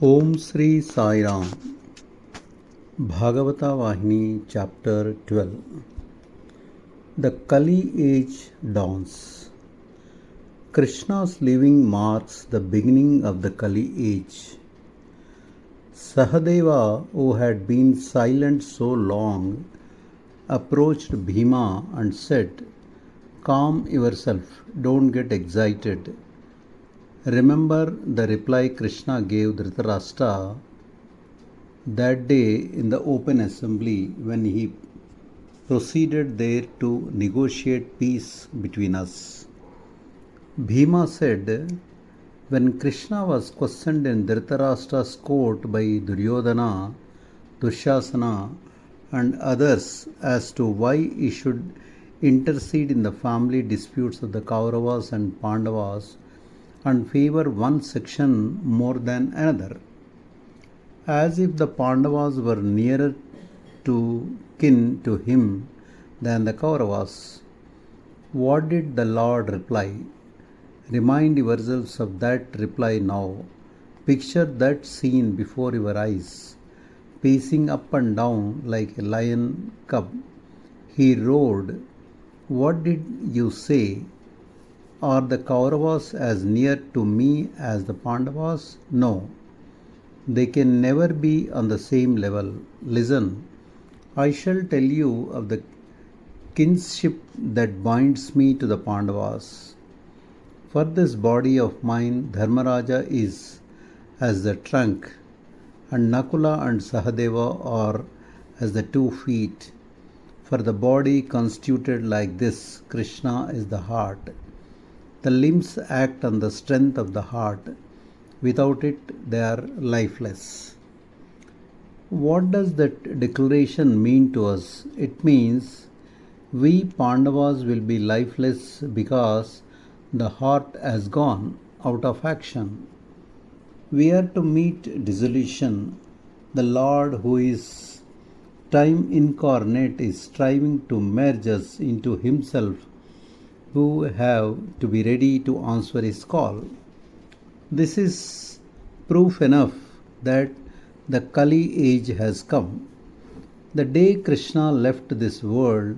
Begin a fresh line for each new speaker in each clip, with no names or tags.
Om Sri Sai Ram. Bhagavatha Vahini, Chapter-12. The Kali age dawns. Krishna's living marks the beginning of the Kali age. Sahadeva, who had been silent so long, approached Bhima and said, "Calm yourself, don't get excited. Remember the reply Krishna gave Dhritarashtra that day in the open assembly when he proceeded there to negotiate peace between us." Bhima said, when Krishna was questioned in Dhritarashtra's court by Duryodhana, Dushasana and others as to why he should intercede in the family disputes of the Kauravas and Pandavas and favor one section more than another, as if the Pandavas were nearer to kin to him than the Kauravas. What did the Lord reply? Remind yourselves of that reply now. Picture that scene before your eyes, pacing up and down like a lion cub. He roared, "What did you say? Are the Kauravas as near to me as the Pandavas? No. They can never be on the same level. Listen, I shall tell you of the kinship that binds me to the Pandavas. For this body of mine, Dharmaraja is as the trunk, and Nakula and Sahadeva are as the 2 feet. For the body constituted like this, Krishna is the heart. The limbs act on the strength of the heart. Without it, they are lifeless." What does that declaration mean to us? It means we Pandavas will be lifeless because the heart has gone out of action. We are to meet dissolution. The Lord, who is time incarnate, is striving to merge us into Himself, who have to be ready to answer His call. This is proof enough that the Kali age has come. The day Krishna left this world,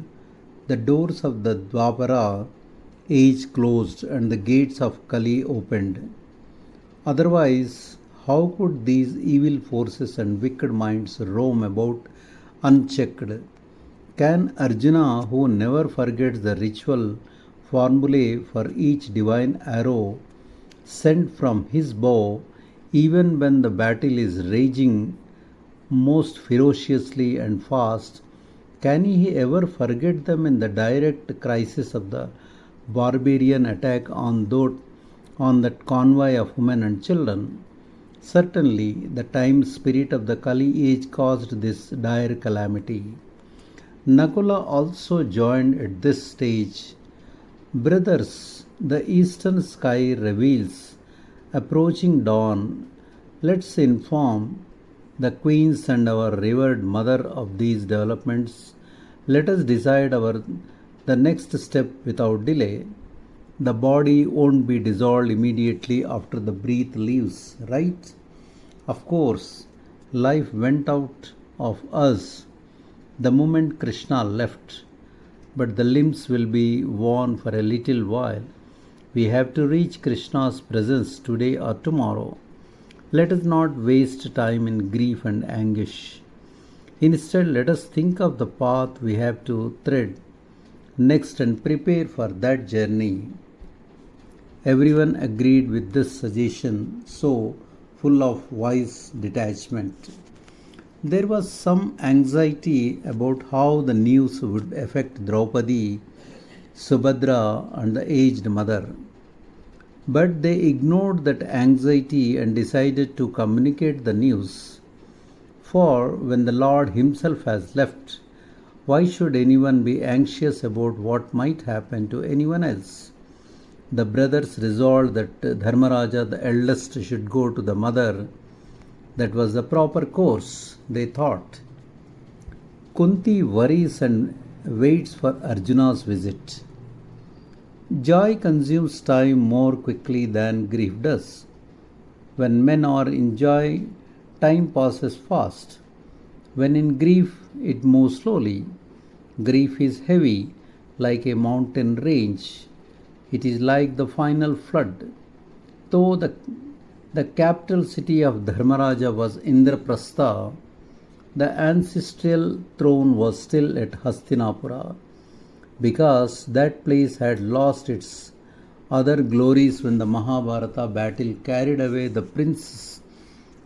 the doors of the Dwapara age closed and the gates of Kali opened. Otherwise, how could these evil forces and wicked minds roam about unchecked? Can Arjuna, who never forgets the ritual formulae for each divine arrow sent from his bow, even when the battle is raging most ferociously and fast, can he ever forget them in the direct crisis of the barbarian attack on that convoy of women and children? Certainly, the time spirit of the Kali age caused this dire calamity. Nakula also joined at this stage. "Brothers, the eastern sky reveals approaching dawn. Let's inform the queens and our revered mother of these developments. Let us decide the next step without delay. The body won't be dissolved immediately after the breath leaves, right? Of course, life went out of us the moment Krishna left, but the limbs will be worn for a little while. We have to reach Krishna's presence today or tomorrow. Let us not waste time in grief and anguish. Instead, let us think of the path we have to tread next and prepare for that journey." Everyone agreed with this suggestion, so full of wise detachment. There was some anxiety about how the news would affect Draupadi, Subhadra and the aged mother. But they ignored that anxiety and decided to communicate the news. For when the Lord Himself has left, why should anyone be anxious about what might happen to anyone else? The brothers resolved that Dharmaraja, the eldest, should go to the mother. That was the proper course, they thought. Kunti worries and waits for Arjuna's visit. Joy consumes time more quickly than grief does. When men are in joy, time passes fast. When in grief, it moves slowly. Grief is heavy, like a mountain range. It is like the final flood. Though the capital city of Dharmaraja was Indraprastha, the ancestral throne was still at Hastinapura, because that place had lost its other glories when the Mahabharata battle carried away the princes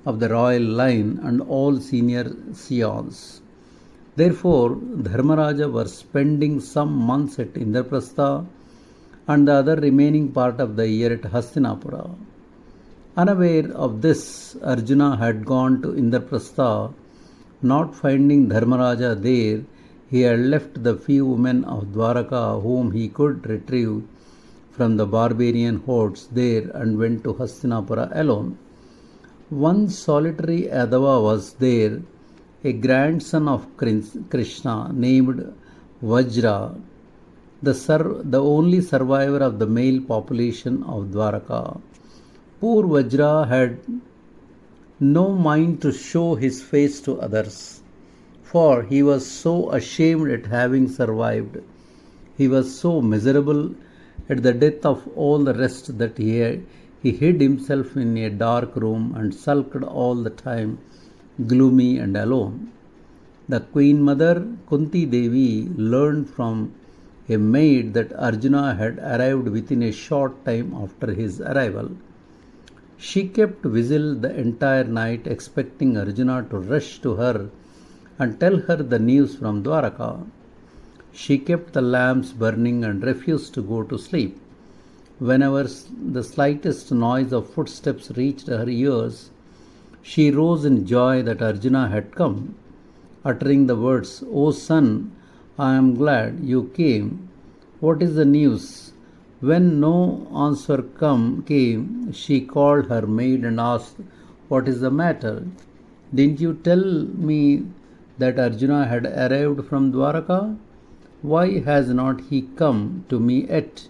of the royal line and all senior scions. Therefore, Dharmaraja was spending some months at Indraprastha and the other remaining part of the year at Hastinapura. Unaware of this, Arjuna had gone to Indraprastha. Not finding Dharmaraja there, he had left the few women of Dwaraka whom he could retrieve from the barbarian hordes there and went to Hastinapura alone. One solitary Yadava was there, a grandson of Krishna named Vajra, the only survivor of the male population of Dwaraka. Poor Vajra had no mind to show his face to others, for he was so ashamed at having survived. He was so miserable at the death of all the rest that he hid himself in a dark room and sulked all the time, gloomy and alone. The Queen Mother Kunti Devi learned from a maid that Arjuna had arrived within a short time after his arrival. She kept vigil the entire night, expecting Arjuna to rush to her and tell her the news from Dwaraka. She kept the lamps burning and refused to go to sleep. Whenever the slightest noise of footsteps reached her ears, she rose in joy that Arjuna had come, uttering the words, "O son, I am glad you came. What is the news?" When no answer came, she called her maid and asked, "What is the matter? Didn't you tell me that Arjuna had arrived from Dwaraka? Why has not he come to me yet?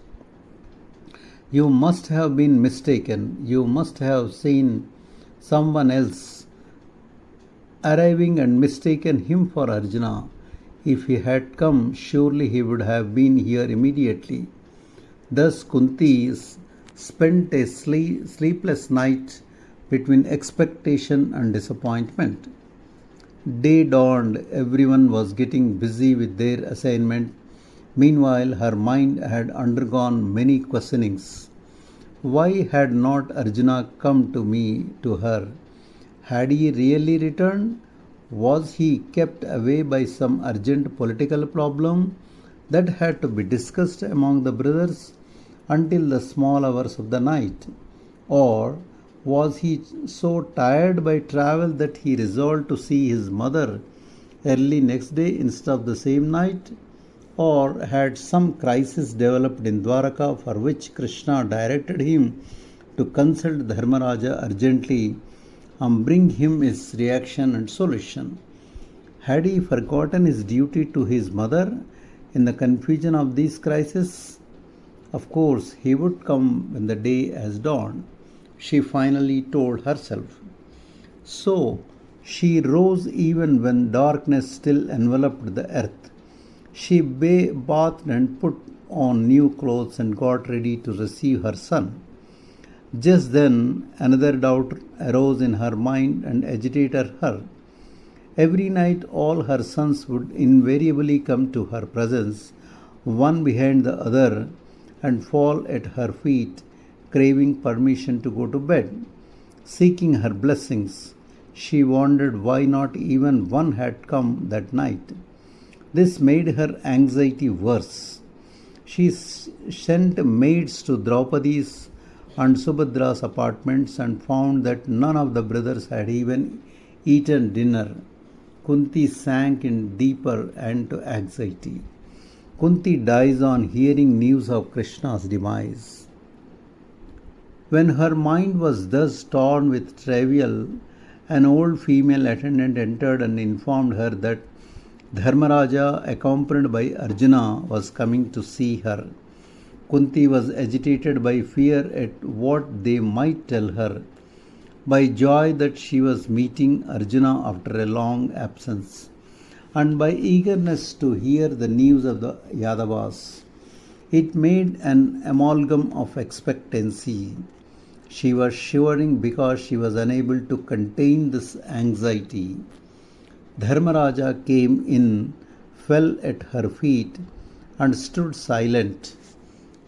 You must have been mistaken. You must have seen someone else arriving and mistaken him for Arjuna. If he had come, surely he would have been here immediately." Thus Kunti spent a sleepless night between expectation and disappointment. Day dawned, everyone was getting busy with their assignment. Meanwhile, her mind had undergone many questionings. Why had not Arjuna come to her? Had he really returned? Was he kept away by some urgent political problem that had to be discussed among the brothers until the small hours of the night? Or was he so tired by travel that he resolved to see his mother early next day instead of the same night? Or had some crisis developed in Dwaraka for which Krishna directed him to consult Dharmaraja urgently and bring him his reaction and solution? Had he forgotten his duty to his mother in the confusion of these crises? Of course, he would come when the day has dawned, she finally told herself. So, she rose even when darkness still enveloped the earth. She bathed and put on new clothes and got ready to receive her son. Just then, another doubt arose in her mind and agitated her. Every night, all her sons would invariably come to her presence, one behind the other, and fall at her feet, craving permission to go to bed, seeking her blessings. She wondered why not even one had come that night. This made her anxiety worse. She sent maids to Draupadi's and Subhadra's apartments and found that none of the brothers had even eaten dinner. Kunti sank in deeper into anxiety. Kunti dies on hearing news of Krishna's demise. When her mind was thus torn with travail, an old female attendant entered and informed her that Dharmaraja, accompanied by Arjuna, was coming to see her. Kunti was agitated by fear at what they might tell her. by joy that she was meeting Arjuna after a long absence, and by eagerness to hear the news of the Yadavas. It made an amalgam of expectancy. She was shivering because she was unable to contain this anxiety. Dharmaraja came in, fell at her feet, and stood silent.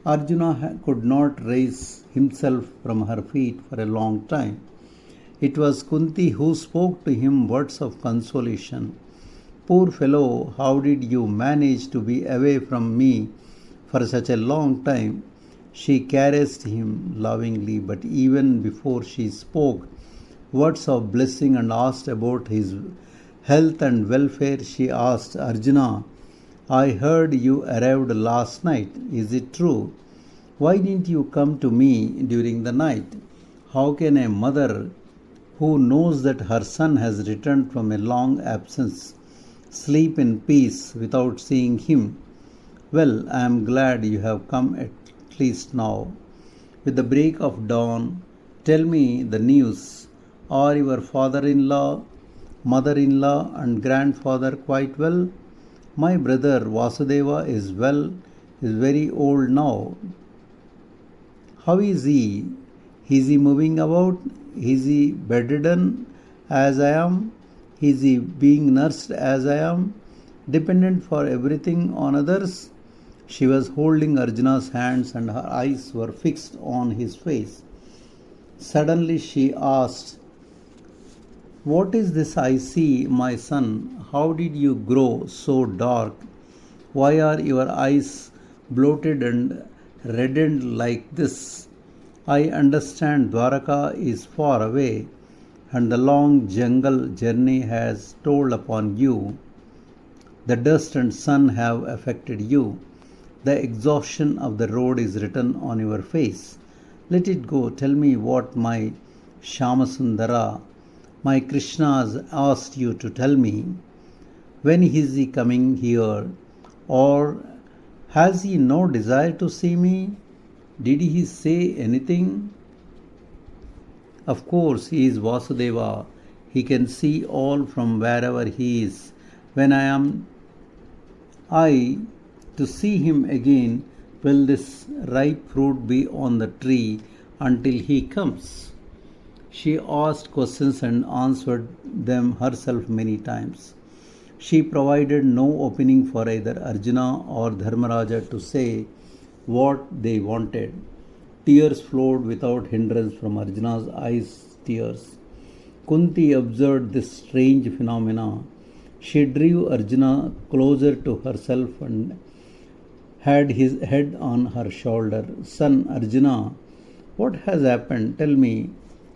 Arjuna could not raise himself from her feet for a long time. It was Kunti who spoke to him words of consolation. Poor fellow, how did you manage to be away from me for such a long time? She caressed him lovingly, but even before she spoke words of blessing and asked about his health and welfare, she asked Arjuna, I heard you arrived last night. Is it true? Why didn't you come to me during the night? How can a mother who knows that her son has returned from a long absence sleep in peace without seeing him? Well, I am glad you have come at least now. With the break of dawn, tell me the news. Are your father-in-law, mother-in-law and grandfather quite well? My brother Vasudeva is well, is very old now. How is he? Is he moving about? Is he bedridden as I am? Is he being nursed as I am? Dependent for everything on others? She was holding Arjuna's hands and her eyes were fixed on his face. Suddenly she asked, What is this I see, my son? How did you grow so dark? Why are your eyes bloated and reddened like this? I understand Dwaraka is far away and the long jungle journey has told upon you. The dust and sun have affected you. The exhaustion of the road is written on your face. Let it go. Tell me what my Shyamasundara, my Krishna has asked you to tell me. When is he coming here? Or has he no desire to see me? Did he say anything? Of course, he is Vasudeva. He can see all from wherever he is. When I to see him again, will this ripe fruit be on the tree until he comes? She asked questions and answered them herself many times. She provided no opening for either Arjuna or Dharmaraja to say what they wanted. Tears flowed without hindrance from Arjuna's eyes. Tears. Kunti observed this strange phenomena. She drew Arjuna closer to herself and had his head on her shoulder. Son Arjuna, what has happened? Tell me.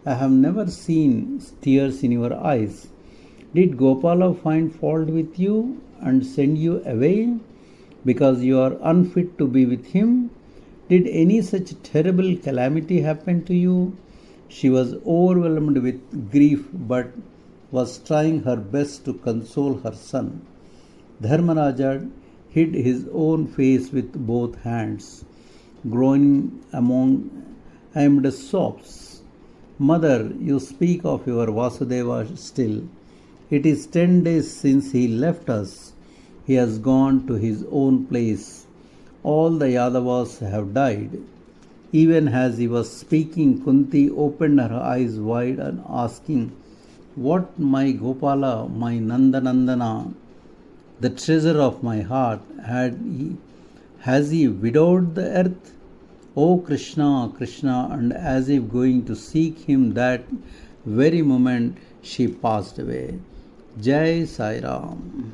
I have never seen tears in your eyes. Did Gopala find fault with you and send you away because you are unfit to be with him? Did any such terrible calamity happen to you? She was overwhelmed with grief but was trying her best to console her son. Dharmaraja hid his own face with both hands, groaning amid sobs. Mother, you speak of your Vasudeva still. It is 10 days since he left us. He has gone to his own place. All the Yadavas have died. Even as he was speaking, Kunti opened her eyes wide and asking, What my Gopala, my Nandanandana, the treasure of my heart, has he widowed the earth? O Krishna, Krishna, and as if going to seek him that very moment, she passed away. Jai Sai Ram.